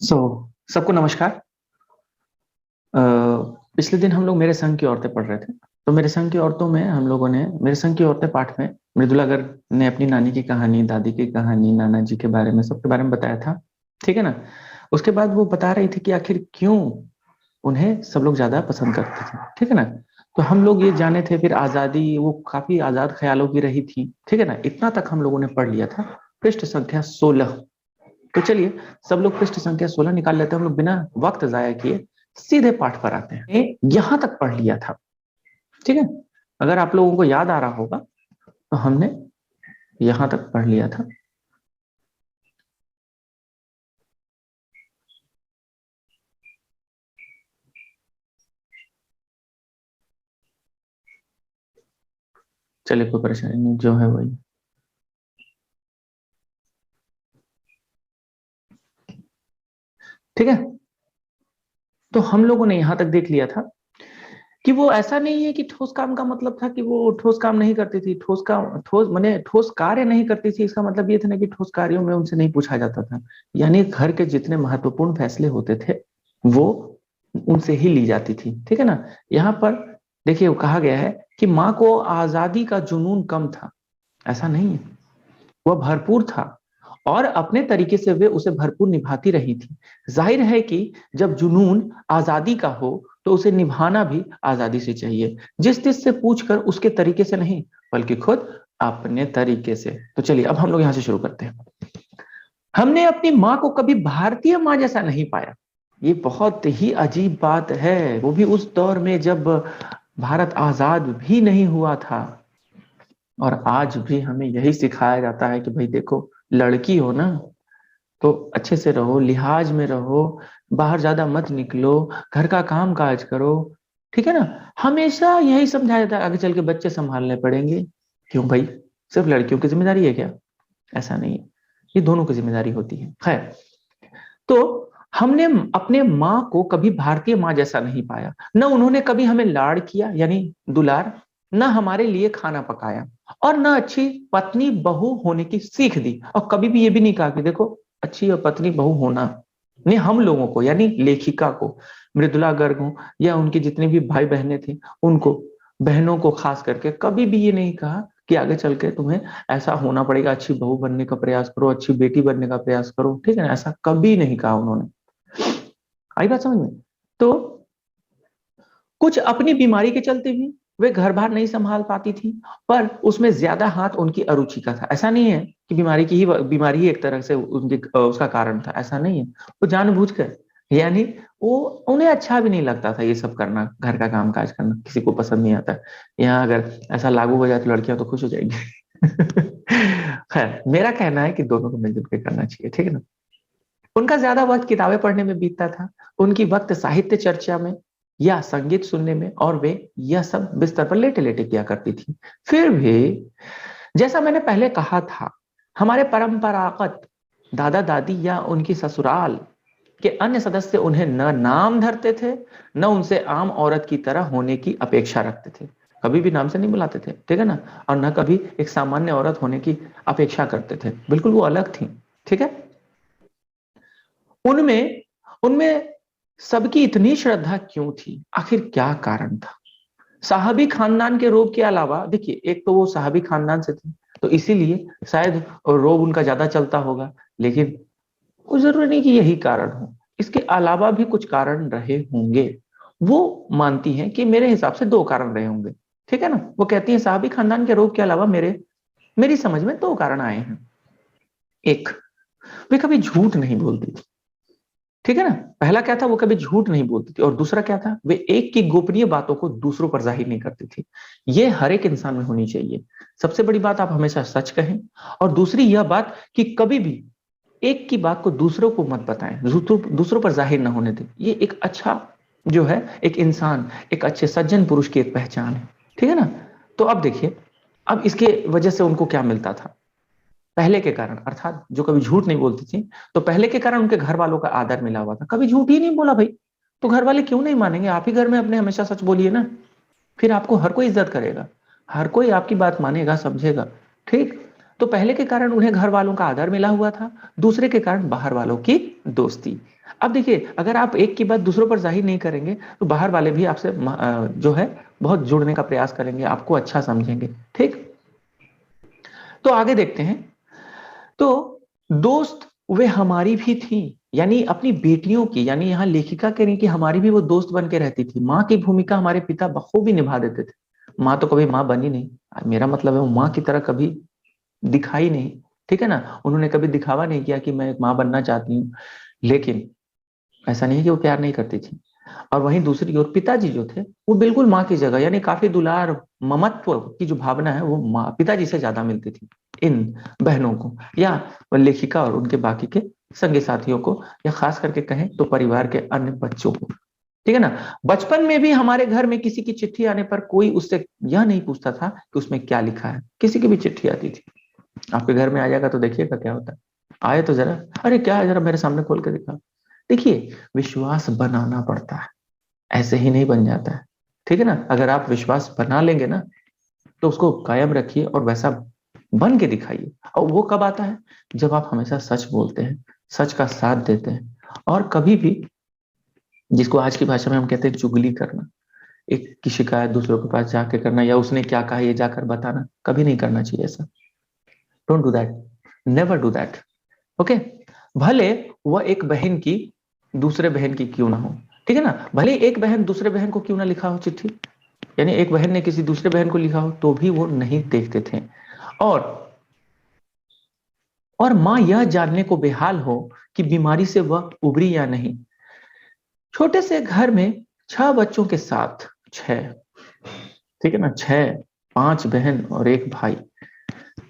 सो सबको नमस्कार। अ, पिछले दिन हम लोग मेरे संघ की औरतें पढ़ रहे थे। तो मेरे संघ की औरतों में हम लोगों ने मेरे संघ की औरतें पाठ में मृदुला गर्ग ने अपनी नानी की कहानी, दादी की कहानी, नाना जी के बारे में, सबके बारे में बताया था। ठीक है ना। उसके बाद वो बता रही थी कि आखिर क्यों उन्हें सब लोग ज्यादा पसंद करते थे। ठीक है ना। तो हम लोग ये जाने थे, फिर आजादी वो काफी आजाद ख्यालों की रही थी। ठीक है ना, इतना तक हम लोगों ने पढ़ लिया था। पृष्ठ संख्या 16। तो चलिए, सब लोग पृष्ठ संख्या 16 निकाल लेते हैं। हम लोग बिना वक्त जाया किए सीधे पाठ पर आते हैं। यहां तक पढ़ लिया था। ठीक है। अगर आप लोगों को याद आ रहा होगा तो हमने यहां तक पढ़ लिया था। चलिए, कोई परेशानी नहीं, जो है वही। ठीक है। तो हम लोगों ने यहां तक देख लिया था कि वो ऐसा नहीं है कि ठोस काम का मतलब था कि वो ठोस काम नहीं करती थी। ठोस माने ठोस कार्य नहीं करती थी, इसका मतलब ये था ना कि ठोस कार्यों में उनसे नहीं पूछा जाता था। यानी घर के जितने महत्वपूर्ण फैसले होते थे वो उनसे ही ली जाती थी। ठीक है ना। यहाँ पर देखिए, वो कहा गया है कि माँ को आजादी का जुनून कम था। ऐसा नहीं है, वह भरपूर था और अपने तरीके से वे उसे भरपूर निभाती रही थी। जाहिर है कि जब जुनून आजादी का हो तो उसे निभाना भी आजादी से चाहिए, जिस चीज से पूछकर, उसके तरीके से नहीं, बल्कि खुद अपने तरीके से। तो चलिए, अब हम लोग यहां से शुरू करते हैं। हमने अपनी माँ को कभी भारतीय माँ जैसा नहीं पाया। ये बहुत ही अजीब बात है, वो भी उस दौर में जब भारत आजाद भी नहीं हुआ था। और आज भी हमें यही सिखाया जाता है कि भाई देखो, लड़की हो ना तो अच्छे से रहो, लिहाज में रहो, बाहर ज्यादा मत निकलो, घर का काम काज करो। ठीक है ना। हमेशा यही समझाया जाता है, आगे चल के बच्चे संभालने पड़ेंगे। क्यों भाई, सिर्फ लड़कियों की जिम्मेदारी है क्या? ऐसा नहीं है, ये दोनों की जिम्मेदारी होती है। खैर, तो हमने अपने माँ को कभी भारतीय माँ जैसा नहीं पाया। न उन्होंने कभी हमें लाड़ किया, यानी दुलार, न हमारे लिए खाना पकाया, और न अच्छी पत्नी बहू होने की सीख दी। और कभी भी ये भी नहीं कहा कि देखो, अच्छी और पत्नी बहू होना ने हम लोगों को, यानी लेखिका को, मृदुला गर्ग हो या उनके जितने भी भाई बहनें थे उनको, बहनों को खास करके, कभी भी ये नहीं कहा कि आगे चल के तुम्हें ऐसा होना पड़ेगा, अच्छी बहू बनने का प्रयास करो, अच्छी बेटी बनने का प्रयास करो। ठीक है ना, ऐसा कभी नहीं कहा उन्होंने। आई बात समझ में? तो कुछ अपनी बीमारी के चलते भी वे घर बार नहीं संभाल पाती थी, पर उसमें ज्यादा हाथ उनकी अरुचि का था। ऐसा नहीं है कि बीमारी ही एक तरह से उनके उसका कारण था, ऐसा नहीं है। वो जानबूझकर, यानी वो, उन्हें अच्छा भी नहीं लगता था ये सब करना, घर का काम काज करना किसी को पसंद नहीं आता। यहाँ अगर ऐसा लागू हो जाए तो लड़कियां तो खुश हो जाएंगी। खैर, मेरा कहना है कि दोनों को मिलजुल के करना चाहिए। ठीक है ना। उनका ज्यादा वक्त किताबें पढ़ने में बीतता था, उनकी वक्त साहित्य चर्चा में या संगीत सुनने में, और वे यह सब बिस्तर पर लेटे लेटे किया करती थी। फिर भी, जैसा मैंने पहले कहा था, हमारे परंपरागत दादा दादी या उनकी ससुराल के अन्य सदस्य उन्हें न नाम धरते थे, न उनसे आम औरत की तरह होने की अपेक्षा रखते थे। कभी भी नाम से नहीं बुलाते थे। ठीक है ना। और न कभी एक सामान्य औरत होने की अपेक्षा करते थे, बिल्कुल वो अलग थी। ठीक है। उनमें उनमें सबकी इतनी श्रद्धा क्यों थी? आखिर क्या कारण था? साहबी खानदान के रोब के अलावा, देखिए, एक तो वो साहबी खानदान से थे तो इसीलिए शायद रोब उनका ज्यादा चलता होगा। लेकिन वो जरूरी नहीं कि यही कारण हो, इसके अलावा भी कुछ कारण रहे होंगे। वो मानती हैं कि मेरे हिसाब से दो कारण रहे होंगे। ठीक है ना। वो कहती है साहबी खानदान के रोब के अलावा मेरी समझ में दो कारण आए हैं। एक, वे कभी झूठ नहीं बोलती। ठीक है ना। पहला क्या था, वो कभी झूठ नहीं बोलती थी। और दूसरा क्या था, वे एक की गोपनीय बातों को दूसरों पर जाहिर नहीं करती थी। ये हर एक इंसान में होनी चाहिए। सबसे बड़ी बात, आप हमेशा सच कहें। और दूसरी यह बात कि कभी भी एक की बात को दूसरों को मत बताएं, दूसरों पर जाहिर ना होने दें। ये एक अच्छा, जो है, एक इंसान, एक अच्छे सज्जन पुरुष की एक पहचान है। ठीक है ना। तो अब देखिए, अब इसके वजह से उनको क्या मिलता था? पहले के कारण, अर्थात जो कभी झूठ नहीं बोलती थी, तो पहले के कारण उनके घर वालों का आदर मिला हुआ था। कभी झूठ ही नहीं बोला भाई, तो घर वाले क्यों नहीं मानेंगे? आप ही घर में अपने हमेशा सच बोलिए ना, फिर आपको हर कोई इज्जत करेगा, हर कोई आपकी बात मानेगा, समझेगा। ठीक। तो पहले के कारण उन्हें घर वालों का आदर मिला हुआ था, दूसरे के कारण बाहर वालों की दोस्ती। अब देखिए, अगर आप एक की बात दूसरों पर जाहिर नहीं करेंगे तो बाहर वाले भी आपसे जो है बहुत जुड़ने का प्रयास करेंगे, आपको अच्छा समझेंगे। ठीक, तो आगे देखते हैं। तो दोस्त वे हमारी भी थी, यानी अपनी बेटियों की, यानी यहाँ लेखिका कह रही कि हमारी भी वो दोस्त बन के रहती थी। माँ की भूमिका हमारे पिता बखूबी निभा देते थे। माँ तो कभी माँ बनी नहीं, मेरा मतलब है वो माँ की तरह कभी दिखाई नहीं। ठीक है ना, उन्होंने कभी दिखावा नहीं किया कि मैं एक माँ बनना चाहती हूँ, लेकिन ऐसा नहीं कि वो प्यार नहीं करती थी। और वहीं दूसरी ओर पिताजी जो थे वो बिल्कुल माँ की जगह, यानी काफी दुलार ममत्व की जो भावना है वो माँ पिताजी से ज्यादा मिलती थी इन बहनों को, या लेखिका और उनके बाकी के संगी साथियों को, या खास करके कहें तो परिवार के अन्य बच्चों को। ठीक है ना, बचपन में भी हमारे घर में किसी की चिट्ठी आने पर कोई उससे यह नहीं पूछता था कि उसमें क्या लिखा है। किसी की भी चिट्ठी आती थी, आपके घर में आ जाएगा तो देखिएगा क्या होता है। आए तो जरा, अरे क्या है, जरा मेरे सामने खोल के दिखा। देखिए, विश्वास बनाना पड़ता है, ऐसे ही नहीं बन जाता है। ठीक है ना, अगर आप विश्वास बना लेंगे ना तो उसको कायम रखिए और वैसा बन के दिखाइए। और वो कब आता है, जब आप हमेशा सच बोलते हैं, सच का साथ देते हैं, और कभी भी, जिसको आज की भाषा में हम कहते हैं चुगली करना, एक की शिकायत दूसरों के पास जाके करना, या उसने क्या कहा ये जाकर बताना, कभी नहीं करना चाहिए ऐसा। Don't do that, never do that. Okay, भले वह एक बहन की दूसरे बहन की क्यों ना हो। ठीक है ना, भले एक बहन दूसरे बहन को क्यों ना लिखा हो चिट्ठी, यानी एक बहन ने किसी दूसरे बहन को लिखा हो तो भी वो नहीं देखते थे। और और माँ यह जानने को बेहाल हो कि बीमारी से वह उबरी या नहीं। छोटे से घर में 6 बच्चों के साथ, छह, ठीक है ना, छह, 5 बहन और एक भाई,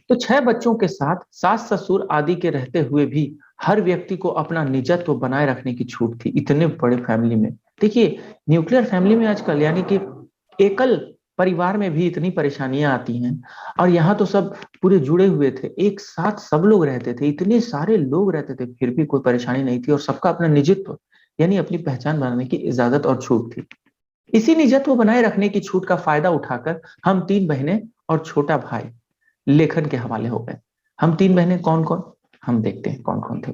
तो 6 बच्चों के साथ सास ससुर आदि के रहते हुए भी हर व्यक्ति को अपना निजत्व बनाए रखने की छूट थी इतने बड़े फैमिली में। देखिए, न्यूक्लियर फैमिली में आजकल, यानी कि एकल परिवार में भी इतनी परेशानियां आती हैं, और यहाँ तो सब पूरे जुड़े हुए थे, एक साथ सब लोग रहते थे, इतने सारे लोग रहते थे, फिर भी कोई परेशानी नहीं थी, और सबका अपना निजत्व यानी अपनी पहचान बनाने की इजाजत और छूट थी। इसी निजत्व बनाए रखने की छूट का फायदा उठाकर हम 3 बहनें और छोटा भाई लेखन के हवाले हो गए। हम 3 बहनें कौन कौन, हम देखते हैं कौन कौन थे।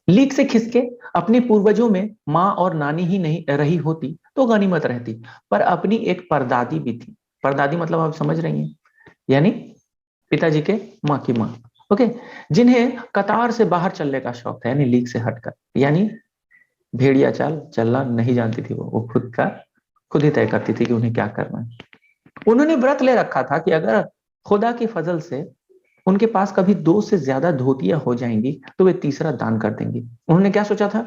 लीक से खिसके अपने पूर्वजों में माँ और नानी ही नहीं रही होती तो गनीमत रहती, पर अपनी एक परदादी भी थी। परदादी मतलब आप समझ रही हैं, यानी पिताजी के माँ की माँ। ओके, जिन्हें कतार से बाहर चलने का शौक था, यानी लीक से हटकर, यानी भेड़िया चाल चलना नहीं जानती थी वो खुद ही तय करती थी कि उन्हें क्या करना है। उन्होंने व्रत ले रखा था कि अगर खुदा की फजल से उनके पास कभी 2 से ज्यादा धोतियां हो जाएंगी तो वे तीसरा दान कर देंगी। उन्होंने क्या सोचा था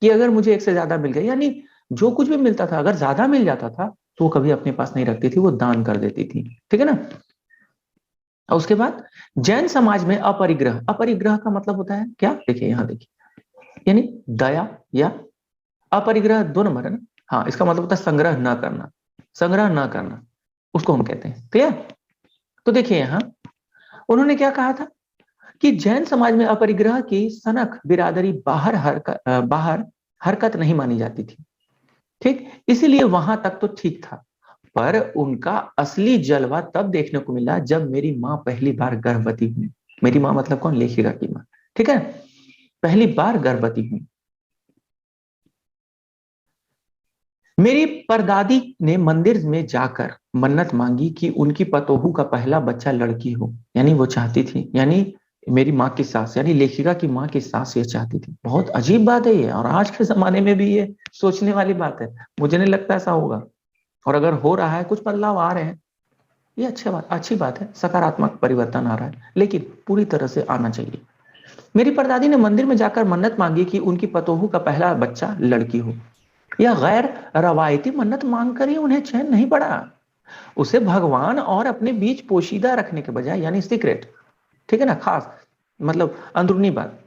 कि अगर मुझे एक से ज्यादा मिल गया, यानी जो कुछ भी मिलता था अगर ज्यादा मिल जाता था तो वो कभी अपने पास नहीं रखती थी, वो दान कर देती थी। ठीक है ना, और उसके बाद जैन समाज में अपरिग्रह, अपरिग्रह का मतलब होता है क्या, देखिए यहाँ देखिए, यानी दया या अपरिग्रह 2 नंबर है ना। हाँ, इसका मतलब होता है संग्रह ना करना, संग्रह ना करना, उसको हम कहते हैं। ठीक है, तो देखिए यहाँ उन्होंने क्या कहा था कि जैन समाज में अपरिग्रह की सनक बिरादरी बाहर हरकत नहीं मानी जाती थी। ठीक, इसीलिए वहां तक तो ठीक था, पर उनका असली जलवा तब देखने को मिला जब मेरी माँ पहली बार गर्भवती हुई। मेरी माँ मतलब कौन, लेखिका की माँ। ठीक है, पहली बार गर्भवती हुई। मेरी परदादी ने मंदिर में जाकर मन्नत मांगी कि उनकी पतोहू का पहला बच्चा लड़की हो, यानी वो चाहती थी, यानी मेरी माँ की सास, यानी लेखिका की माँ की सास ये चाहती थी। बहुत अजीब बात है ये, और आज के जमाने में भी ये सोचने वाली बात है। मुझे नहीं लगता ऐसा होगा, और अगर हो रहा है, कुछ बदलाव आ रहे हैं, ये अच्छी बात है, सकारात्मक परिवर्तन आ रहा है, लेकिन पूरी तरह से आना चाहिए। मेरी परदादी ने मंदिर में जाकर मन्नत मांगी कि उनकी पतोहू का पहला बच्चा लड़की हो। यह गैर रवायती मन्नत मांगकर ही उन्हें चैन नहीं पड़ा। उसे भगवान और अपने बीच पोशीदा रखने के बजाय, यानी सीक्रेट, ठीक है ना, खास मतलब अंदरूनी बात,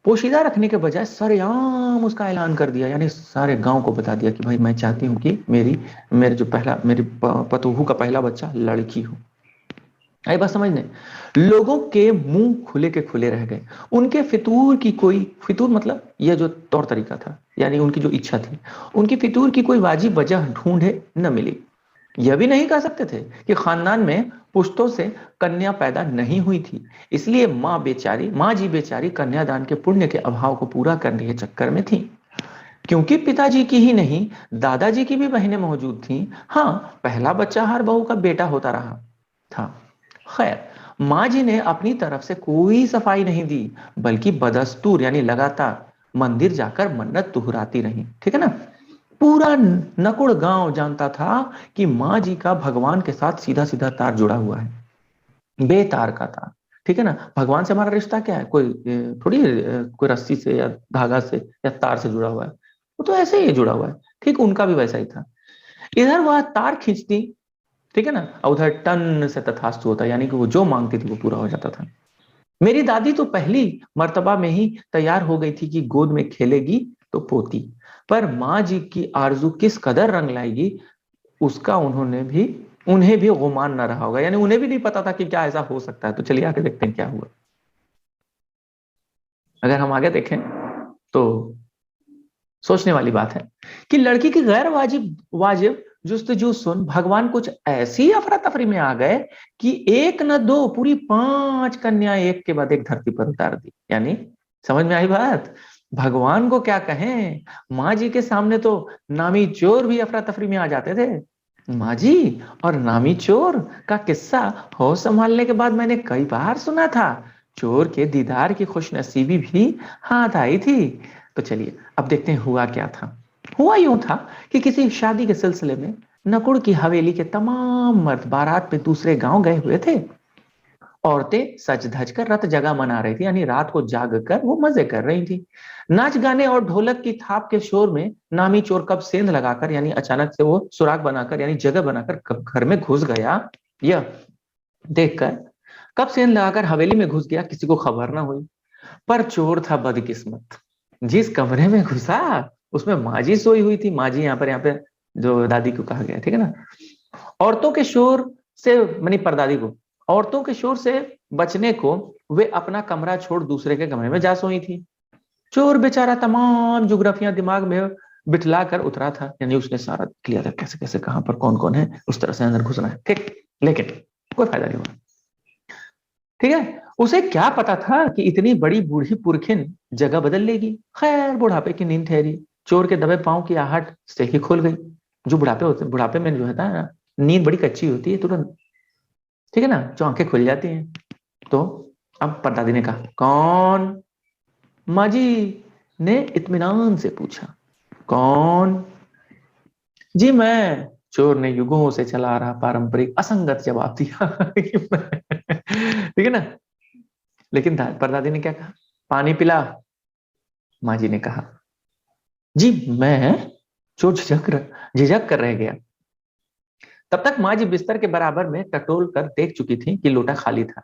पोशीदा रखने के बजाय सरेआम उसका ऐलान कर दिया, यानी सारे गांव को बता दिया कि भाई मैं चाहती हूँ कि मेरी पतोहू का पहला बच्चा लड़की हो। आई बात समझने, लोगों के मुंह खुले के खुले रह गए। उनके फितूर मतलब यह जो तौर तरीका था, यानी उनकी जो इच्छा थी, उनकी फितूर की कोई वाजिब वजह ढूंढे न मिली। यह भी नहीं कह सकते थे कि खानदान में पुश्तों से कन्या पैदा नहीं हुई थी, इसलिए माँ जी बेचारी कन्यादान के पुण्य के अभाव को पूरा करने के चक्कर में थी। क्योंकि पिताजी की ही नहीं, दादाजी की भी बहनें मौजूद थीं। हाँ, पहला बच्चा हर बहू का बेटा होता रहा था। खैर, माँ जी ने अपनी तरफ से कोई सफाई नहीं दी, बल्कि बदस्तूर यानी लगातार मंदिर जाकर मन्नत तुहराती रही। ठीक है ना। पूरा नकुड़ गांव जानता था कि माँ जी का भगवान के साथ सीधा सीधा तार जुड़ा हुआ है, बेतार का तार। ठीक है ना। भगवान से हमारा रिश्ता क्या है, कोई थोड़ी कोई रस्सी से या धागा से या तार से जुड़ा हुआ है, वो तो ऐसे ही जुड़ा हुआ है। ठीक उनका भी वैसा ही था। इधर वह तार खींचती, ठीक है ना, और उधर टन से तथास्तु होता, यानी कि वो जो मांगती थी वो पूरा हो जाता था। मेरी दादी तो पहली मर्तबा में ही तैयार हो गई थी कि गोद में खेलेगी तो पोती। पर माँ जी की आरजू किस कदर रंग लाएगी, उसका उन्हें भी गुमान ना रहा होगा, यानी उन्हें भी नहीं पता था कि क्या ऐसा हो सकता है। तो चलिए आगे देखते हैं क्या हुआ। अगर हम आगे देखें तो सोचने वाली बात है कि लड़की की गैर वाजिब वाजिब जुस्तजू सुन भगवान कुछ ऐसी अफरा तफरी में आ गए कि एक न दो, पूरी 5 कन्याएं एक के बाद एक धरती पर उतार दी। यानी समझ में आई बात। भगवान को क्या कहें, माँ जी के सामने तो नामी चोर भी अफरा तफरी में आ जाते थे। माँ जी और नामी चोर का किस्सा होश संभालने के बाद मैंने कई बार सुना था। चोर के दीदार की खुशनसीबी भी हाथ आई थी। तो चलिए अब देखते हैं हुआ क्या था। हुआ यूं था कि किसी शादी के सिलसिले में नकुड़ की हवेली के तमाम मर्द बारात में दूसरे गांव गए हुए थे। औरतें सज धज कर रत जगह मना रही थी, यानी रात को जाग कर वो मजे कर रही थी। नाच गाने और ढोलक की थाप के शोर में नामी चोर कब सेंध लगाकर, यानी अचानक से वो सुराग बनाकर यानी जगह बनाकर कब घर में घुस गया, यह देखकर कब सेंध लगाकर हवेली में घुस गया किसी को खबर ना हुई। पर चोर था बदकिस्मत। जिस कमरे में घुसा उसमें माजी सोई हुई थी। माजी यहाँ पे जो दादी को कहा गया, ठीक है ना। औरतों के शोर से, मानी परदादी को, औरतों के शोर से बचने को वे अपना कमरा छोड़ दूसरे के कमरे में जा सोई थी। चोर बेचारा तमाम ज्योग्राफियां दिमाग में बिठला कर उतरा था, यानी उसने सारा लिया था कैसे कैसे कहां पर कौन कौन है, उस तरह से अंदर घुसना है। ठीक, लेकिन कोई फायदा नहीं हुआ। ठीक है, उसे क्या पता था कि इतनी बड़ी बूढ़ी पुरखिन जगह बदल लेगी। खैर, बुढ़ापे की नींद ठहरी। चोर के दबे पांव की आहट से ही खुल गई। जो बुढ़ापे में जो है ना, नींद बड़ी कच्ची होती है तुरंत। ठीक है ना, जो आंखें खुल जाती हैं। तो अब परदादी ने कहा, कौन? माँ जी ने इत्मीनान से पूछा। कौन? जी मैं। चोर ने युगों से चला आ रहा पारंपरिक असंगत जवाब दिया। ठीक है ना। लेकिन परदादी ने क्या कहा? पानी पिला। माँ जी ने कहा, जी मैं। चोर झिझक कर रह गया। तब तक माँ जी बिस्तर के बराबर में टटोल कर देख चुकी थी कि लोटा खाली था।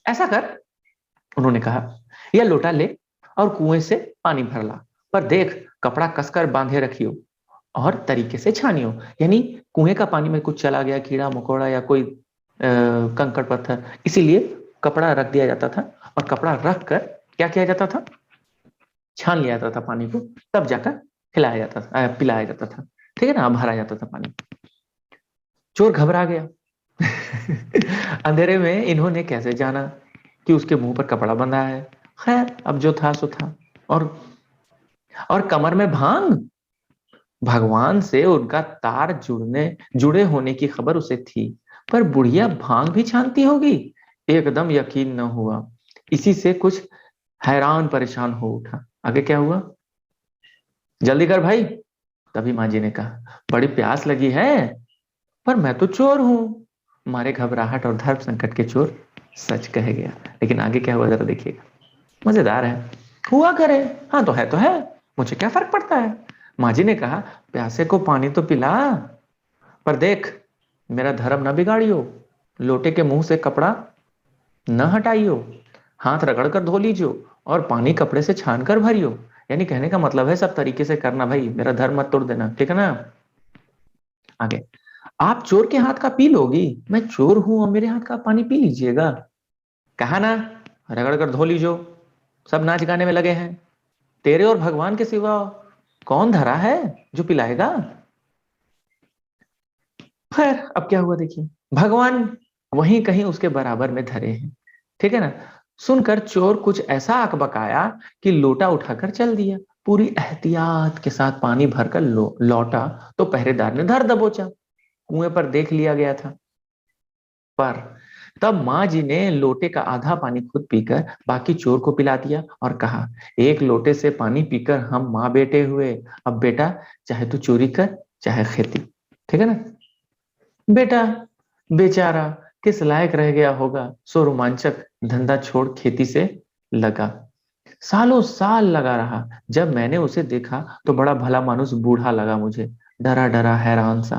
ऐसा कर, उन्होंने कहा, यह लोटा ले और कुएं से पानी भर ला। पर देख, कपड़ा कसकर बांधे रखियो और तरीके से छानियो। यानी कुएं का पानी में कुछ चला गया, कीड़ा मकोड़ा या कोई कंकड़ पत्थर, इसीलिए कपड़ा रख दिया जाता था। और कपड़ा रख कर क्या किया जाता था? छान लिया जाता था पानी को, तब जाकर खिलाया जाता था, पिलाया जाता था। ठीक है ना, भरा जाता था पानी। चोर घबरा गया। अंधेरे में इन्होंने कैसे जाना कि उसके मुंह पर कपड़ा बंधा है। खैर, अब जो था सो था। और कमर में भांग। भगवान से उनका तार जुड़े होने की खबर उसे थी, पर बुढ़िया भांग भी छानती होगी, एकदम यकीन न हुआ। इसी से कुछ हैरान परेशान हो उठा। आगे क्या हुआ? जल्दी कर भाई। तभी माँ जी ने कहा, बड़ी प्यास लगी है। पर मैं तो चोर हूं। मारे घबराहट और धर्म संकट के चोर सच कह गया। लेकिन आगे क्या हुआ जरा देखिएगा, मजेदार है। हुआ करे, हाँ तो है, मुझे क्या फर्क पड़ता है। माँ जी ने कहा, प्यासे को पानी तो पिला। पर देख, मेरा धर्म न बिगाड़ियो। लोटे के मुंह से कपड़ा न हटाइयो, हाथ रगड़ कर धो लीजियो और पानी कपड़े से छान कर भरियो। यानी कहने का मतलब है सब तरीके से करना भाई, मेरा धर्म मत तोड़ देना। ठीक है ना। आगे, आप चोर के हाथ का पी लोगी, मैं चोर हूं और मेरे हाथ का पानी पी लीजिएगा। कहा ना, रगड़ कर धो लीजो। सब नाच गाने में लगे हैं, तेरे और भगवान के सिवा कौन धरा है जो पिलाएगा? खैर अब क्या हुआ देखिए, भगवान वहीं कहीं उसके बराबर में धरे हैं, ठीक है ना। सुनकर चोर कुछ ऐसा अकबकाया कि लोटा उठाकर चल दिया। पूरी एहतियात के साथ पानी भरकर लौटा तो पहरेदार ने धर दबोचा। कुएं पर देख लिया गया था, पर तब माँ जी ने लोटे का आधा पानी खुद पीकर बाकी चोर को पिला दिया और कहा, एक लोटे से पानी पीकर हम माँ बेटे हुए, अब बेटा चाहे तू चोरी कर चाहे खेती। ठीक है ना। बेटा बेचारा किस लायक रह गया होगा, सो रोमांचक धंधा छोड़ खेती से लगा। सालों साल लगा रहा। जब मैंने उसे देखा तो बड़ा भला मानुस बूढ़ा लगा मुझे, डरा डरा हैरान सा।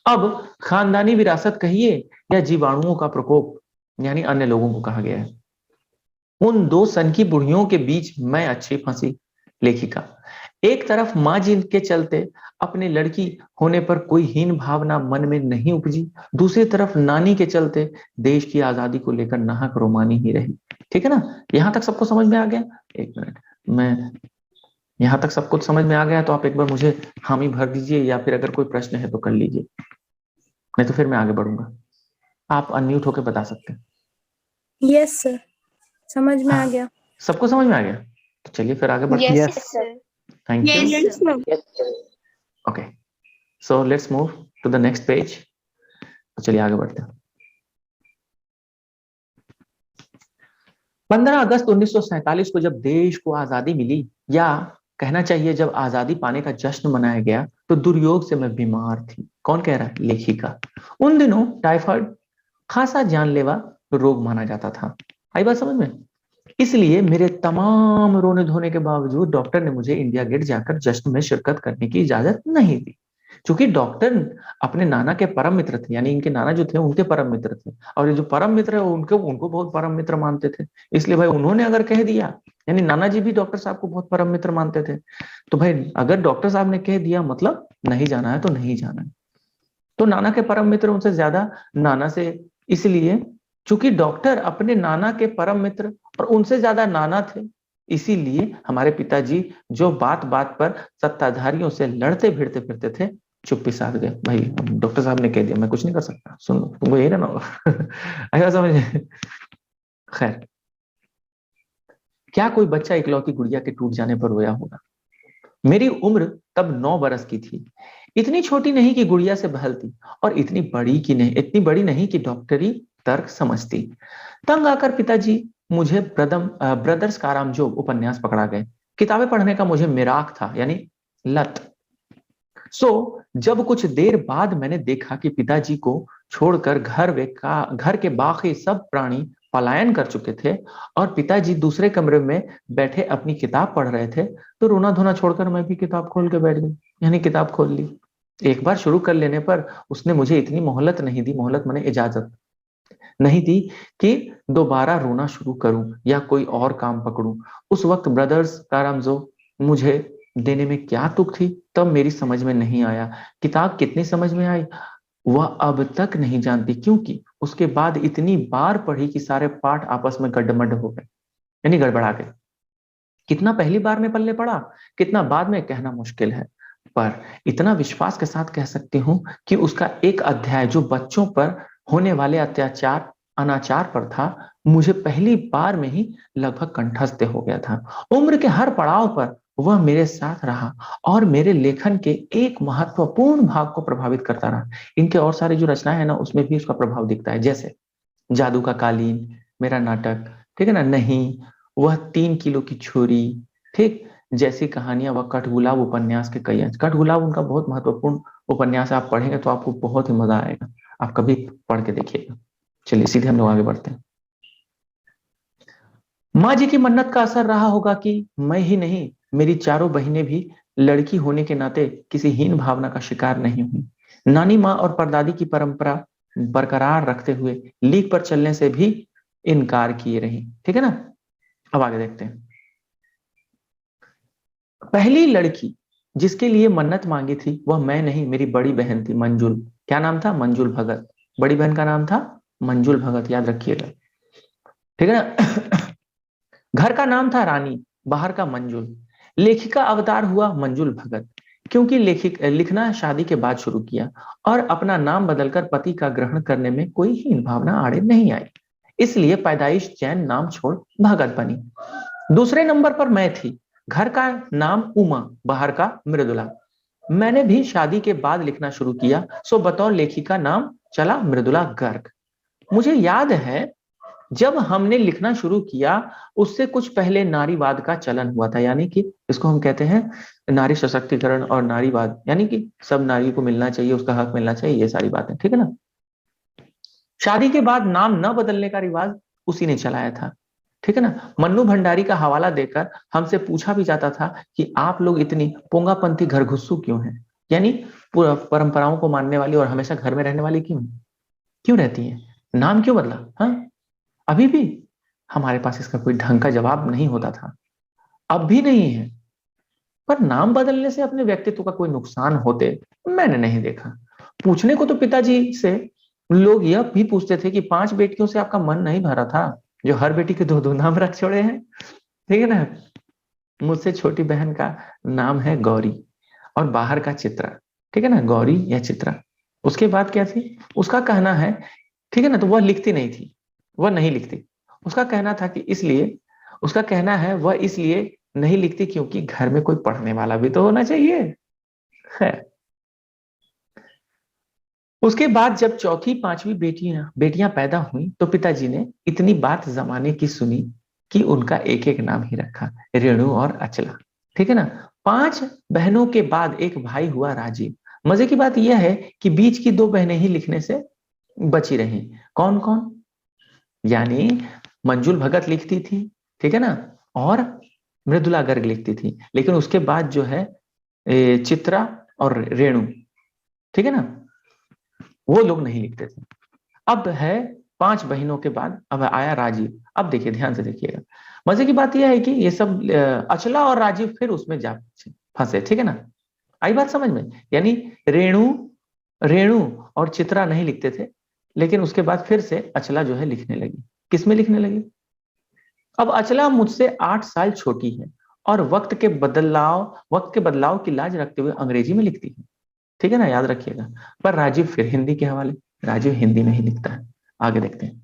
अब खानदानी विरासत कहिए या जीवाणुओं का प्रकोप, यानी अन्य लोगों को कहा गया है, उन दो सन की बुढ़ियों के बीच मैं अच्छी फंसी। लेखिका, एक तरफ माँ जी के चलते अपने लड़की होने पर कोई हीन भावना मन में नहीं उपजी, दूसरी तरफ नानी के चलते देश की आजादी को लेकर नाहक रोमानी ही रही। ठीक है ना। यहां तक सबको समझ में आ गया। एक मिनट, मैं यहां तक सब कुछ समझ में आ गया तो आप एक बार मुझे हामी भर दीजिए, या फिर अगर कोई प्रश्न है तो कर लीजिए, नहीं तो फिर मैं आगे बढ़ूंगा। आप अनम्यूट होकर बता सकते हैं। यस सर, समझ में आ गया। सबको समझ में आ गया, तो चलिए फिर आगे बढ़ते हैं। Yes sir. Thank you. Yes sir. Okay, so let's move to the next page. तो चलिए आगे बढ़ते हैं। 15 अगस्त 1947 को जब देश को आजादी मिली, या कहना चाहिए जब आजादी पाने का जश्न मनाया गया, तो दुर्योग से मैं बीमार थी। कौन कह रहा है? लेखिका। उन दिनों टाइफाइड खासा जानलेवा रोग माना जाता था। आई बात समझ में? इसलिए मेरे तमाम रोने धोने के बावजूद डॉक्टर ने मुझे इंडिया गेट जाकर जश्न में शिरकत करने की इजाजत नहीं दी। क्योंकि डॉक्टर अपने नाना के परम मित्र थे, यानी इनके नाना जो थे उनके परम मित्र थे, और ये जो परम मित्र है उनको उनको बहुत परम मित्र मानते थे। इसलिए भाई उन्होंने अगर कह दिया, यानी नाना जी भी डॉक्टर साहब को बहुत परम मित्र मानते थे, तो भाई अगर डॉक्टर साहब ने कह दिया मतलब नहीं जाना है तो नहीं जाना है। तो नाना के परम मित्र उनसे ज्यादा नाना से, इसलिए चूंकि डॉक्टर अपने नाना के परम मित्र और उनसे ज्यादा नाना थे, इसीलिए हमारे पिताजी जो बात बात पर सत्ताधारियों से लड़ते भिड़ते फिरते थे, चुप्पी साध गए। भाई डॉक्टर साहब ने कह दिया, मैं कुछ नहीं कर सकता, सुन लो, तुमको यही ना ऐसा समझ। खैर, क्या कोई बच्चा इकलौती गुड़िया के टूट जाने पर रोया होगा? मेरी उम्र तब 9 बरस की थी, इतनी छोटी नहीं कि गुड़िया से बहलती, और इतनी बड़ी नहीं कि डॉक्टरी तर्क समझती। तंग आकर पिताजी मुझे ब्रदर्स कारामजोग उपन्यास पकड़ा गए। किताबें पढ़ने का मुझे मिराक था, यानी लत। जब कुछ देर बाद मैंने देखा कि पिताजी को छोड़कर घर के बाकी सब प्राणी पलायन कर चुके थे, और पिताजी दूसरे कमरे में बैठे अपनी किताब पढ़ रहे थे, तो रोना धोना छोड़कर मैं भी किताब खोल के बैठ गई, यानी किताब खोल ली। एक बार शुरू कर लेने पर उसने मुझे इतनी मोहलत नहीं दी, मोहलत माने इजाजत नहीं दी, कि दोबारा रोना शुरू करूं या कोई और काम पकड़ूं। उस वक्त ब्रदर्स कारामजो मुझे देने में क्या तुक थी, तब मेरी समझ में नहीं आया। किताब कितनी समझ में आई वह अब तक नहीं जानती, क्योंकि उसके बाद इतनी बार पढ़ी कि सारे पाठ आपस में गड्ढमड्ढ हो गए, यानी गड़बड़ा गए। कितना पहली बार में पल्ले पड़ा, कितना बाद में, कहना मुश्किल है, पर इतना विश्वास के साथ कह सकती हूं कि उसका एक अध्याय जो बच्चों पर होने वाले अत्याचार अनाचार पर था, मुझे पहली बार में ही लगभग कंठस्थ हो गया था। उम्र के हर पड़ाव पर वह मेरे साथ रहा और मेरे लेखन के एक महत्वपूर्ण भाग को प्रभावित करता रहा। इनके और सारी जो रचनाएं है ना, उसमें भी उसका प्रभाव दिखता है, जैसे जादू का कालीन, मेरा नाटक, ठीक है ना, नहीं, वह 3 किलो की छुरी, ठीक, जैसी कहानियां, वह कठगुलाब उपन्यास के कई अंश। कठगुलाब उनका बहुत महत्वपूर्ण उपन्यास है, आप पढ़ेंगे तो आपको बहुत ही मजा आएगा, आप कभी पढ़ के देखिएगा। चलिए सीधे हम लोग आगे बढ़ते हैं। माँ जी की मन्नत का असर रहा होगा कि मैं ही नहीं, मेरी चारों बहनें भी लड़की होने के नाते किसी हीन भावना का शिकार नहीं हुई। नानी माँ और परदादी की परंपरा बरकरार रखते हुए लीक पर चलने से भी इनकार किए रही। ठीक है ना। अब आगे देखते हैं। पहली लड़की जिसके लिए मन्नत मांगी थी वह मैं नहीं, मेरी बड़ी बहन थी, मंजुल। क्या नाम था? मंजुल भगत। बड़ी बहन का नाम था मंजुल भगत, याद रखिएगा, ठीक है ना। घर का नाम था रानी, बाहर का मंजुल। लेखिका अवतार हुआ मंजुल भगत। क्योंकि लिखना शादी के बाद शुरू किया और अपना नाम बदलकर पति का ग्रहण करने में कोई हीन भावना आड़े नहीं आई, इसलिए पैदाइश जैन नाम छोड़ भगत बनी। दूसरे नंबर पर मैं थी, घर का नाम उमा, बाहर का मृदुला। मैंने भी शादी के बाद लिखना शुरू किया, सो बतौर लेखिका नाम चला मृदुला गर्ग। मुझे याद है जब हमने लिखना शुरू किया उससे कुछ पहले नारीवाद का चलन हुआ था, यानी कि इसको हम कहते हैं नारी सशक्तिकरण और नारीवाद, यानी कि सब नारी को मिलना चाहिए, उसका हक मिलना चाहिए, ये सारी बातें, ठीक है ना। शादी के बाद नाम न बदलने का रिवाज उसी ने चलाया था, ठीक है ना। मन्नू भंडारी का हवाला देकर हमसे पूछा भी जाता था कि आप लोग इतनी पोंगापंथी घरघुस्सू क्यों हैं, यानी परंपराओं को मानने वाली और हमेशा घर में रहने वाली क्यों रहती हैं, नाम क्यों बदला। हाँ, अभी भी हमारे पास इसका कोई ढंग का जवाब नहीं होता था, अब भी नहीं है। पर नाम बदलने से अपने व्यक्तित्व का कोई नुकसान होते मैंने नहीं देखा। पूछने को तो पिताजी से लोग यह भी पूछते थे कि 5 बेटियों से आपका मन नहीं भरा था, जो हर बेटी के 2-2 नाम रख छोड़े हैं, ठीक है ना। मुझसे छोटी बहन का नाम है गौरी और बाहर का चित्रा, ठीक है ना, गौरी या चित्रा। उसके बाद क्या थी, उसका कहना है, ठीक है ना, तो वह लिखती नहीं थी, वह नहीं लिखती। उसका कहना था कि इसलिए, उसका कहना है वह इसलिए नहीं लिखती क्योंकि घर में कोई पढ़ने वाला भी तो होना चाहिए है। उसके बाद जब चौथी पांचवी बेटियां पैदा हुई तो पिताजी ने इतनी बात जमाने की सुनी कि उनका एक एक नाम ही रखा, रेणु और अचला, ठीक है ना। 5 बहनों के बाद एक भाई हुआ राजीव। मजे की बात यह है कि बीच की 2 बहनें ही लिखने से बची रही। कौन कौन, यानी मंजुल भगत लिखती थी, ठीक है ना, और मृदुला गर्ग लिखती थी, लेकिन उसके बाद जो है चित्रा और रेणु, ठीक है ना, वो लोग नहीं लिखते थे। अब है 5 बहनों के बाद अब आया राजीव। अब देखिए, ध्यान से देखिएगा, मजे की बात यह है कि ये सब अचला और राजीव फिर उसमें जा फंसे, ठीक है ना। आई बात समझ में, यानी रेणु रेणु और चित्रा नहीं लिखते थे, लेकिन उसके बाद फिर से अचला जो है लिखने लगी। किसमें लिखने लगी, अब अचला मुझसे 8 साल छोटी है और वक्त के बदलाव की लाज रखते हुए अंग्रेजी में लिखती है, ठीक है ना, याद रखिएगा। पर राजीव फिर हिंदी के हवाले, राजीव हिंदी में ही लिखता है। आगे देखते हैं।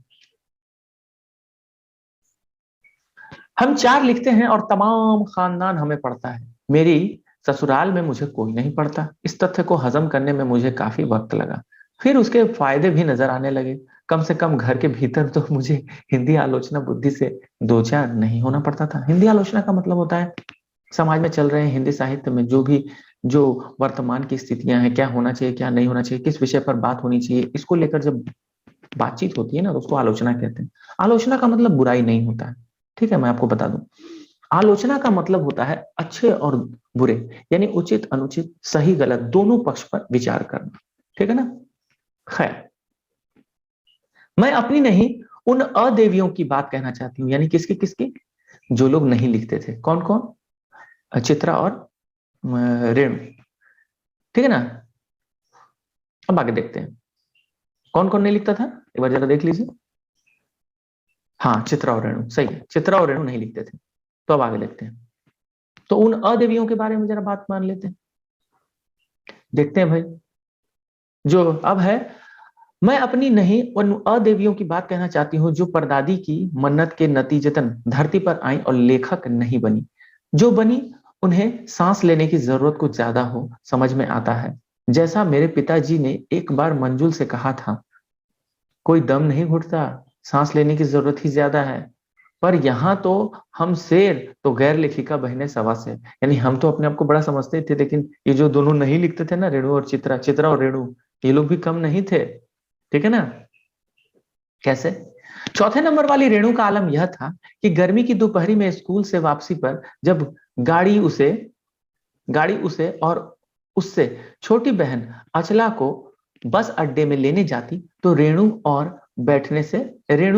हम 4 लिखते हैं और तमाम खानदान हमें पढ़ता है। मेरी ससुराल में मुझे कोई नहीं पढ़ता। इस तथ्य को हजम करने में मुझे काफी वक्त लगा, फिर उसके फायदे भी नजर आने लगे। कम से कम घर के भीतर तो मुझे हिंदी आलोचना बुद्धि से 2-4 नहीं होना पड़ता था। हिंदी आलोचना का मतलब होता है समाज में चल रहे हैं, हिंदी साहित्य में जो वर्तमान की स्थितियां हैं, क्या होना चाहिए क्या नहीं होना चाहिए, किस विषय पर बात होनी चाहिए, इसको लेकर जब बातचीत होती है ना, तो उसको आलोचना कहते हैं। आलोचना का मतलब बुराई नहीं होता है, ठीक है, मैं आपको बता दूं। आलोचना का मतलब होता है अच्छे और बुरे, यानी उचित अनुचित, सही गलत दोनों पक्ष पर विचार करना, ठीक है ना। खैर, मैं अपनी नहीं उन अदेवियों की बात कहना चाहती हूँ, यानी किसकी किसकी, जो लोग नहीं लिखते थे। कौन कौन, चित्रा और रेणु, ठीक है ना। अब आगे देखते हैं कौन कौन नहीं लिखता था, एक बार जरा देख लीजिए। हाँ, चित्रा और रेणु, सही है, चित्रा और रेणु नहीं लिखते थे। तो अब आगे देखते हैं, तो उन अदेवियों के बारे में जरा बात मान लेते हैं, देखते हैं भाई। जो अब है, मैं अपनी नहीं उन अदेवियों की बात कहना चाहती हूँ जो परदादी की मन्नत के नतीजतन धरती पर आई और लेखक नहीं बनी। जो बनी उन्हें सांस लेने की जरूरत कुछ ज्यादा हो, समझ में आता है। जैसा मेरे पिताजी ने एक बार मंजुल से कहा था, कोई दम नहीं घुटता, सांस लेने की जरूरत ही ज्यादा है। पर यहाँ तो हम शेर तो गैर लेखिका बहने सवा से, यानी हम तो अपने आप को बड़ा समझते थे, लेकिन ये जो दोनों नहीं लिखते थे ना, रेणु और चित्रा और रेणु, ये लोग भी कम नहीं थे, ठीक है ना। कैसे, चौथे नंबर वाली रेणु का आलम यह था कि गर्मी की दोपहरी में स्कूल से वापसी पर जब गाड़ी उसे और उससे छोटी बहन अचला को बस अड्डे में लेने जाती तो रेणु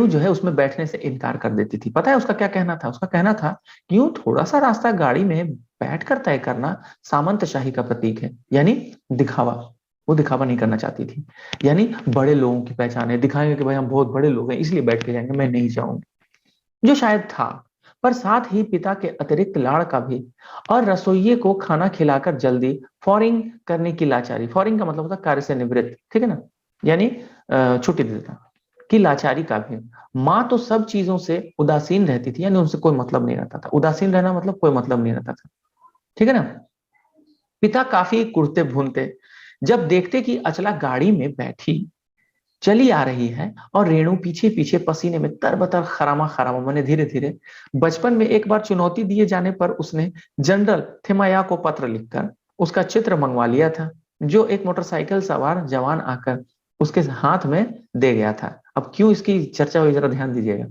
जो है उसमें बैठने से इनकार कर देती थी। पता है उसका क्या कहना था, उसका कहना था क्यों, थोड़ा सा रास्ता गाड़ी में बैठकर तय करना सामंतशाही का प्रतीक है, यानी दिखावा। वो दिखावा नहीं करना चाहती थी, यानी बड़े लोगों की पहचान है, दिखाएंगे कि भाई हम बहुत बड़े लोग हैं इसलिए बैठ के जाएंगे, मैं नहीं जाऊंगी, जो शायद था। पर साथ ही पिता के अतिरिक्त लाड़ का भी, और रसोइये को खाना खिलाकर जल्दी फॉरिंग करने की लाचारी। फॉरिंग का मतलब होता है कार्य से निवृत्त, ठीक है ना, यानी छुट्टी देता की लाचारी का भी। माँ तो सब चीजों से उदासीन रहती थी, यानी उनसे कोई मतलब नहीं रहता था। उदासीन रहना मतलब कोई मतलब नहीं रहता था, ठीक है ना। पिता काफी कुढ़ते भूनते जब देखते कि अचला गाड़ी में बैठी चली आ रही है और रेणु पीछे पीछे पसीने में तरबतर खरामा खरामा मैंने धीरे धीरे। बचपन में एक बार चुनौती दिए जाने पर उसने जनरल थिमैया को पत्र लिखकर उसका चित्र मंगवा लिया था, जो एक मोटरसाइकिल सवार जवान आकर उसके हाथ में दे गया था। अब क्यों इसकी चर्चा हुई, जरा ध्यान दीजिएगा।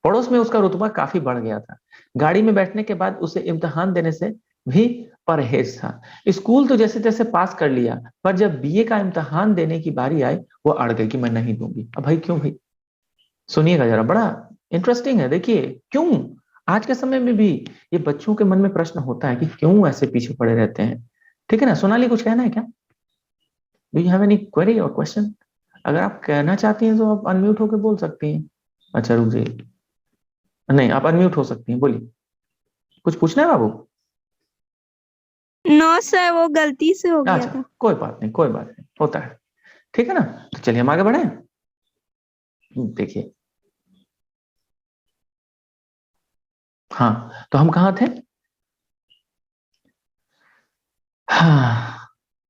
पड़ोस में उसका रुतबा काफी बढ़ गया था। गाड़ी में बैठने के बाद उसे इम्तिहान देने से भी परहेज था। स्कूल तो जैसे तैसे पास कर लिया, पर जब बीए का इम्तिहान देने की बारी आई वो अड़ गई कि मैं नहीं दूंगी। अब भाई क्यों भाई, सुनिएगा जरा, बड़ा इंटरेस्टिंग है। देखिए क्यों आज के समय में भी ये बच्चों के मन में प्रश्न होता है कि क्यों ऐसे पीछे पड़े रहते हैं, ठीक है ना। सोनाली कुछ कहना है क्या? Do you have any query और क्वेश्चन? अगर आप कहना चाहती हैं तो आप अनम्यूट होकर बोल सकती हैं। अच्छा रुक जाइए, नहीं आप अनम्यूट हो सकती हैं, बोलिए। कुछ पूछना है बाबू? नो सर, वो गलती से हो गया अच्छा था। कोई बात नहीं, कोई बात नहीं, होता है, ठीक है ना। तो चलिए हम आगे बढ़े। देखिए, हाँ तो हम कहाँ थे? हाँ,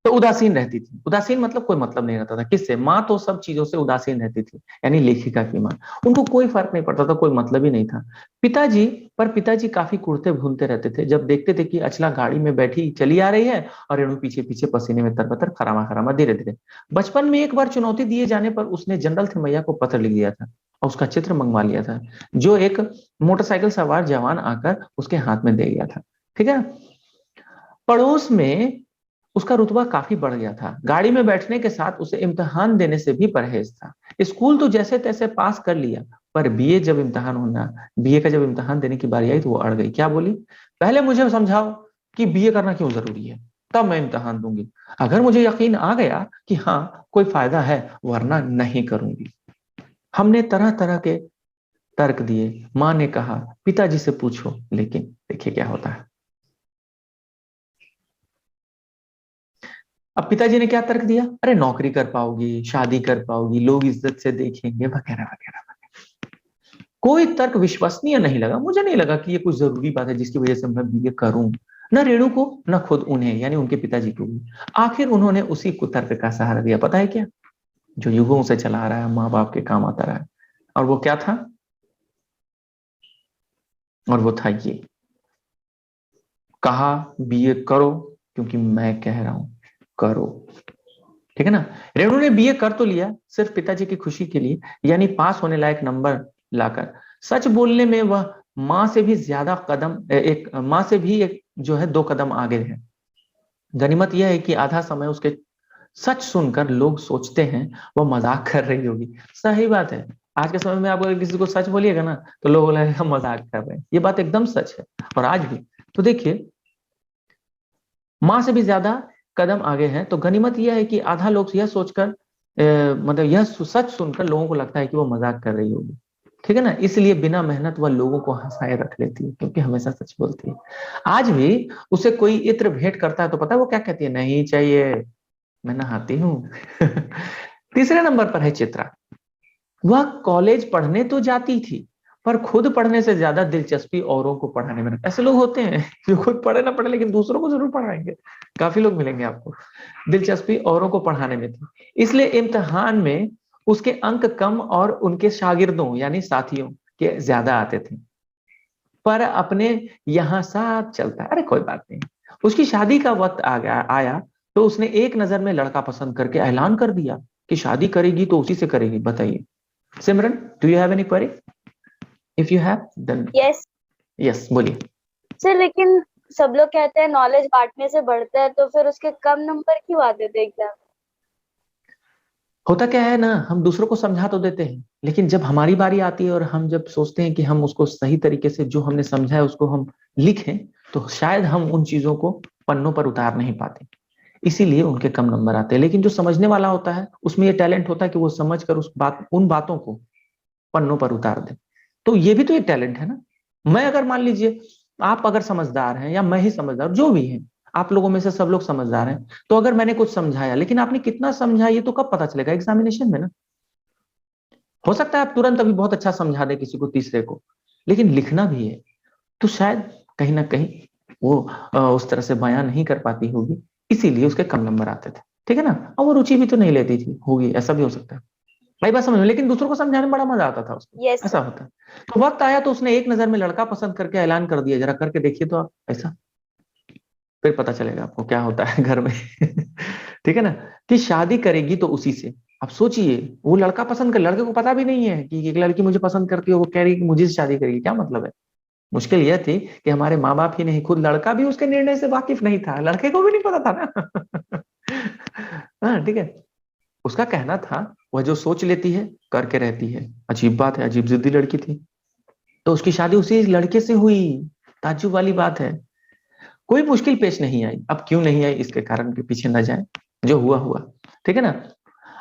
तो उदासीन रहती थी। उदासीन मतलब कोई मतलब नहीं रहता था किससे? माँ तो सब चीजों से उदासीन रहती थी, यानी लेखिका की माँ। उनको कोई फर्क नहीं पड़ता था, कोई मतलब ही नहीं था। पिताजी, पर पिताजी काफी कुढ़ते भूनते रहते थे जब देखते थे कि अचला गाड़ी में बैठी चली आ रही है और रेणु पीछे पीछे पसीने में तरबतर खरामा खरामा धीरे धीरे। बचपन में एक बार चुनौती दिए जाने पर उसने जनरल थिमैया को पत्र लिख दिया था और उसका चित्र मंगवा लिया था, जो एक मोटरसाइकिल सवार जवान आकर उसके हाथ में दे गया था, ठीक है। पड़ोस में उसका रुतबा काफी बढ़ गया था। गाड़ी में बैठने के साथ उसे इम्तिहान देने से भी परहेज था। स्कूल तो जैसे तैसे पास कर लिया, पर बीए का जब इम्तिहान देने की बारी आई तो वो अड़ गई। क्या बोली? पहले मुझे समझाओ कि बीए करना क्यों जरूरी है, तब मैं इम्तिहान दूंगी। अगर मुझे यकीन आ गया कि हाँ कोई फायदा है, वरना नहीं करूंगी। हमने तरह तरह के तर्क दिए। माँ ने कहा पिताजी से पूछो, लेकिन देखिए क्या होता है। अब पिताजी ने क्या तर्क दिया? अरे नौकरी कर पाओगी, शादी कर पाओगी, लोग इज्जत से देखेंगे, वगैरह वगैरह। कोई तर्क विश्वसनीय नहीं लगा। मुझे नहीं लगा कि ये कुछ जरूरी बात है जिसकी वजह से मैं बीए करूं, न रेणु को न खुद उन्हें, यानी उनके पिताजी को भी। आखिर उन्होंने उसी को तर्क का सहारा दिया, पता है क्या? जो युगों से चला आ रहा है, माँ बाप के काम आता रहा है। और वो क्या था? और वो था ये, कहा बीए करो क्योंकि मैं कह रहा हूं करो, ठीक है ना। रेणु ने बीए कर तो लिया सिर्फ पिताजी की खुशी के लिए, यानी पास होने लायक नंबर लाकर। सच बोलने में वह माँ से भी ज्यादा कदम एक माँ से भी एक जो है 2 कदम आगे है। गनीमत यह है कि आधा समय उसके सच सुनकर लोग सोचते हैं वह मजाक कर रही होगी। सही बात है। आज के समय में आप अगर किसी को सच बोलिएगा ना तो लोग लगेगा मजाक कर रहे हैं। ये बात एकदम सच है। और आज भी तो देखिए, माँ से भी ज्यादा कदम आगे हैं। तो गनीमत यह है कि आधा लोग यह सोचकर मतलब यह सच सुनकर लोगों को लगता है कि वो मजाक कर रही होगी, ठीक है ना। इसलिए बिना मेहनत वह लोगों को हंसाए रख लेती है, क्योंकि हमेशा सच बोलती है। आज भी उसे कोई इत्र भेंट करता है तो पता है वो क्या कहती है? नहीं चाहिए, मैं नहाती हूँ। तीसरे नंबर पर है चित्रा। वह कॉलेज पढ़ने तो जाती थी, पर खुद पढ़ने से ज्यादा दिलचस्पी औरों को पढ़ाने में। ऐसे लोग होते हैं जो खुद पढ़े ना पढ़े लेकिन दूसरों को जरूर पढ़ाएंगे। काफी लोग मिलेंगे आपको। दिलचस्पी औरों को पढ़ाने में थी, इसलिए इम्तिहान में उसके अंक कम और उनके शागिर्दों यानी साथियों के ज्यादा आते थे। पर अपने यहाँ साथ चलता है, अरे कोई बात नहीं। उसकी शादी का वक्त आ गया आया तो उसने एक नजर में लड़का पसंद करके ऐलान कर दिया कि शादी करेगी तो उसी से करेगी। बताइए Simran, do you have any query? If you have then yes yes, बोलिए। सर, लेकिन सब लोग कहते हैं नॉलेज बांटने से बढ़ता है, तो फिर उसके कम नंबर क्यों आते थे एग्जाम? होता क्या है ना, हम दूसरों को समझा तो देते हैं, लेकिन जब हमारी बारी आती है और हम जब सोचते हैं कि हम उसको सही तरीके से जो हमने समझा है उसको हम लिखें, तो शायद हम उन चीजों को पन्नों पर उतार नहीं पाते, इसीलिए उनके कम नंबर आते हैं। लेकिन जो समझने वाला होता है उसमें ये टैलेंट होता है कि वो समझ कर उन बातों को पन्नों पर उतार दे। तो ये भी तो एक टैलेंट है ना। मैं अगर मान लीजिए आप अगर समझदार हैं या मैं ही समझदार, जो भी है, आप लोगों में से सब लोग समझदार हैं, तो अगर मैंने कुछ समझाया लेकिन आपने कितना समझा ये तो कब पता चलेगा? एग्जामिनेशन में ना। हो सकता है आप तुरंत अभी बहुत अच्छा समझा दें किसी को, तीसरे को, लेकिन लिखना भी है तो शायद कहीं ना कहीं वो उस तरह से बयां नहीं कर पाती होगी, इसीलिए उसके कम नंबर आते थे। ठीक है ना? और वो रुचि भी तो नहीं लेती थी, होगी, ऐसा भी हो सकता है। भाई बात समझ में, लेकिन दूसरों को समझाने में बड़ा मजा आता था उसको, यस ऐसा सर। होता है। तो वक्त आया तो उसने एक नजर में लड़का पसंद करके ऐलान कर दिया, जरा करके देखिए तो आप ऐसा, फिर पता चलेगा आपको क्या होता है घर में। ठीक है ना? कि शादी करेगी तो उसी से। आप सोचिए, वो लड़का पसंद कर, लड़के को पता भी नहीं है कि एक लड़की मुझे पसंद करती है, वो कह रही है कि मुझे से शादी करेगी, क्या मतलब है? मुश्किल यह थी कि हमारे माँ बाप ही नहीं, खुद लड़का भी उसके निर्णय से वाकिफ नहीं था, लड़के को भी नहीं पता था ना। हाँ ठीक है। उसका कहना था वह जो सोच लेती है करके रहती है। अजीब बात है, अजीब जिद्दी लड़की थी। तो उसकी शादी उसी लड़के से हुई। ताज्जुब वाली बात है। कोई मुश्किल पेश नहीं आई। अब क्यों नहीं आई इसके कारण के पीछे न जाए, जो हुआ हुआ। ठीक है ना?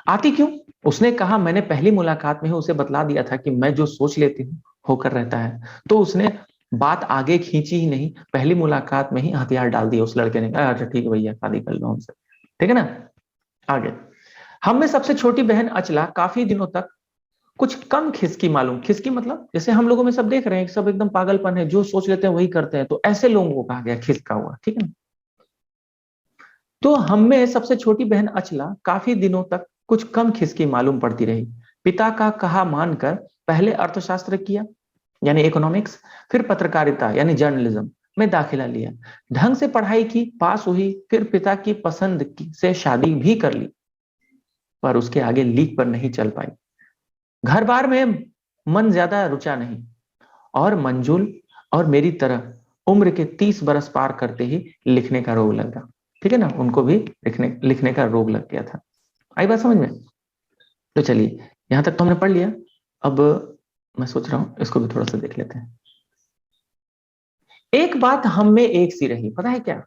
आती क्यों? उसने कहा मैंने पहली मुलाकात में ही उसे बतला दिया था कि मैं जो सोच लेती हूँ होकर रहता है। तो उसने बात आगे खींची ही नहीं, पहली मुलाकात में ही हथियार डाल दिया उस लड़के ने। अच्छा ठीक है भैया, शादी कर लो हमसे। ठीक है ना? आगे। हम में सबसे छोटी बहन अचला काफी दिनों तक कुछ कम खिसकी मालूम। खिसकी मतलब जैसे हम लोगों में सब देख रहे हैं कि सब एकदम पागलपन है, जो सोच लेते हैं वही करते हैं, तो ऐसे लोगों को कहा गया खिसका हुआ। ठीक है ना? तो हम में सबसे छोटी बहन अचला काफी दिनों तक कुछ कम खिसकी मालूम पड़ती रही। पिता का कहा मानकर पहले अर्थशास्त्र किया यानी इकोनॉमिक्स, फिर पत्रकारिता यानी जर्नलिज्म में दाखिला लिया। ढंग से पढ़ाई की, पास हुई, फिर पिता की पसंद से शादी भी कर ली, पर उसके आगे लीक पर नहीं चल पाई। घर बार में मन ज्यादा रुचा नहीं, और मंजुल और मेरी तरह उम्र के 30 बरस पार करते ही लिखने का रोग लगा। ठीक है ना? उनको भी लिखने लिखने का रोग लग गया था। आई बात समझ में? तो चलिए, यहां तक तो हमने पढ़ लिया। अब मैं सोच रहा हूं इसको भी थोड़ा सा देख लेते हैं। एक बात हम में एक सी रही, पता है क्या?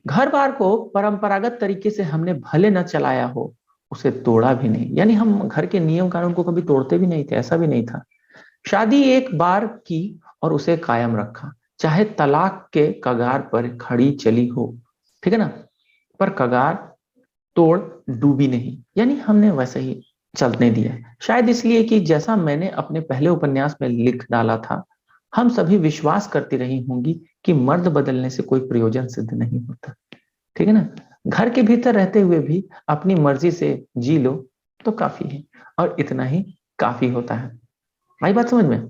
घर बार को परंपरागत तरीके से हमने भले न चलाया हो, उसे तोड़ा भी नहीं। यानी हम घर के नियम कानून को कभी तोड़ते भी नहीं थे, ऐसा भी नहीं था। शादी एक बार की और उसे कायम रखा, चाहे तलाक के कगार पर खड़ी चली हो। ठीक है ना? पर कगार तोड़ डूबी नहीं, यानी हमने वैसे ही चलने दिया। शायद इसलिए कि जैसा मैंने अपने पहले उपन्यास में लिख डाला था, हम सभी विश्वास करती रही होंगी कि मर्द बदलने से कोई प्रयोजन सिद्ध नहीं होता। ठीक है ना? घर के भीतर रहते हुए भी अपनी मर्जी से जी लो तो काफी है, और इतना ही काफी होता है। आई बात समझ में?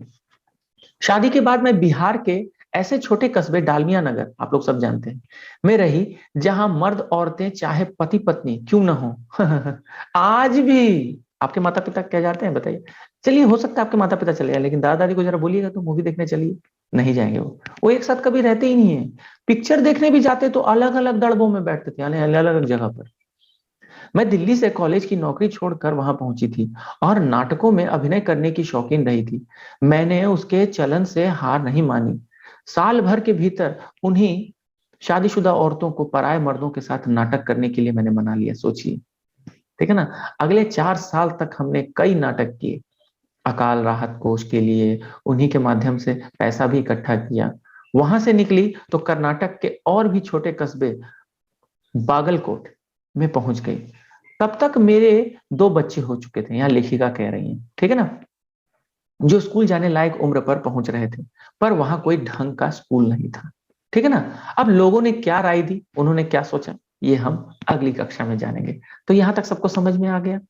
शादी के बाद मैं बिहार के ऐसे छोटे कस्बे डालमिया नगर, आप लोग सब जानते हैं, में रही, जहां मर्द औरतें चाहे पति पत्नी क्यों ना हो। आज भी आपके माता पिता क्या जाते हैं बताइए? चलिए, हो सकता है आपके माता पिता चले जाए, लेकिन दादा दादी को जरा बोलिएगा तो मूवी देखने चलिए, नहीं जाएंगे। वो एक साथ कभी रहते ही नहीं है। पिक्चर देखने भी जाते तो अलग अलग दड़बों में बैठते थे, यानी अलग अलग जगह पर। मैं दिल्ली से कॉलेज की नौकरी छोड़कर वहां पहुंची थी, और नाटकों में अभिनय करने की शौकीन रही थी। मैंने उसके चलन से हार नहीं मानी। साल भर के भीतर उन्हीं शादीशुदा औरतों को पराये मर्दों के साथ नाटक करने के लिए मैंने मना लिया, सोचिए। ठीक है ना? अगले 4 साल तक हमने कई नाटक किए। अकाल राहत कोष के लिए उन्हीं के माध्यम से पैसा भी इकट्ठा किया। वहां से निकली तो कर्नाटक के और भी छोटे कस्बे बागलकोट में पहुंच गई। तब तक मेरे 2 बच्चे हो चुके थे, यहाँ लेखिका कह रही है। ठीक है ना? जो स्कूल जाने लायक उम्र पर पहुंच रहे थे, पर वहां कोई ढंग का स्कूल नहीं था। ठीक है ना? अब लोगों ने क्या राय दी, उन्होंने क्या सोचा, ये हम अगली कक्षा में जानेंगे। तो यहां तक सबको समझ में आ गया?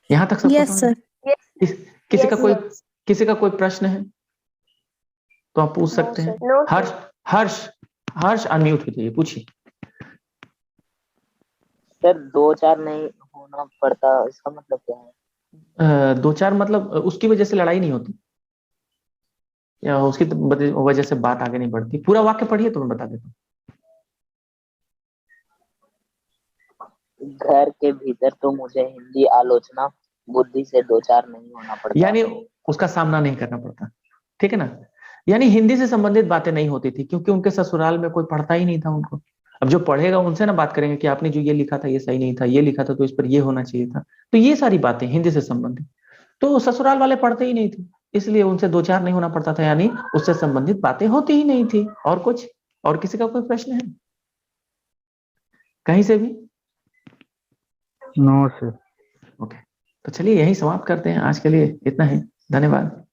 यहां तक सबको यस समझ में? सर। किस, किसी का यस कोई सर। किसी का कोई प्रश्न है तो आप पूछ नो सकते सर। हैं। नो हर्ष, सर। हर्ष, हर्ष अनम्यूट हो जाइए, पूछिए। सर 2-4 नहीं होना पड़ता, इसका मतलब क्या है? 2-4 मतलब उसकी वजह से लड़ाई नहीं होती, या उसकी वजह से बात आगे नहीं बढ़ती। पूरा वाक्य पढ़िए तो मैं बता देता हूँ। घर के भीतर तो मुझे हिंदी आलोचना बुद्धि से 2-4 नहीं होना पड़ता। यानी उसका सामना नहीं करना पड़ता। ठीक है ना? यानी हिंदी से संबंधित बातें नहीं होती थी, क्योंकि उनके ससुराल में कोई पढ़ता ही नहीं था उनको। अब जो पढ़ेगा उनसे ना बात करेंगे कि आपने जो ये लिखा था ये सही नहीं था, ये लिखा था तो इस पर ये होना चाहिए था। तो ये सारी बातें हिंदी से संबंधित, तो ससुराल वाले पढ़ते ही नहीं थे। इसलिए उनसे दो चार नहीं होना पड़ता था, यानी उससे संबंधित बातें होती ही नहीं थी। और कुछ, और किसी का कोई प्रश्न है कहीं से भी? No sir. ओके, तो चलिए यही समाप्त करते हैं, आज के लिए इतना ही। धन्यवाद।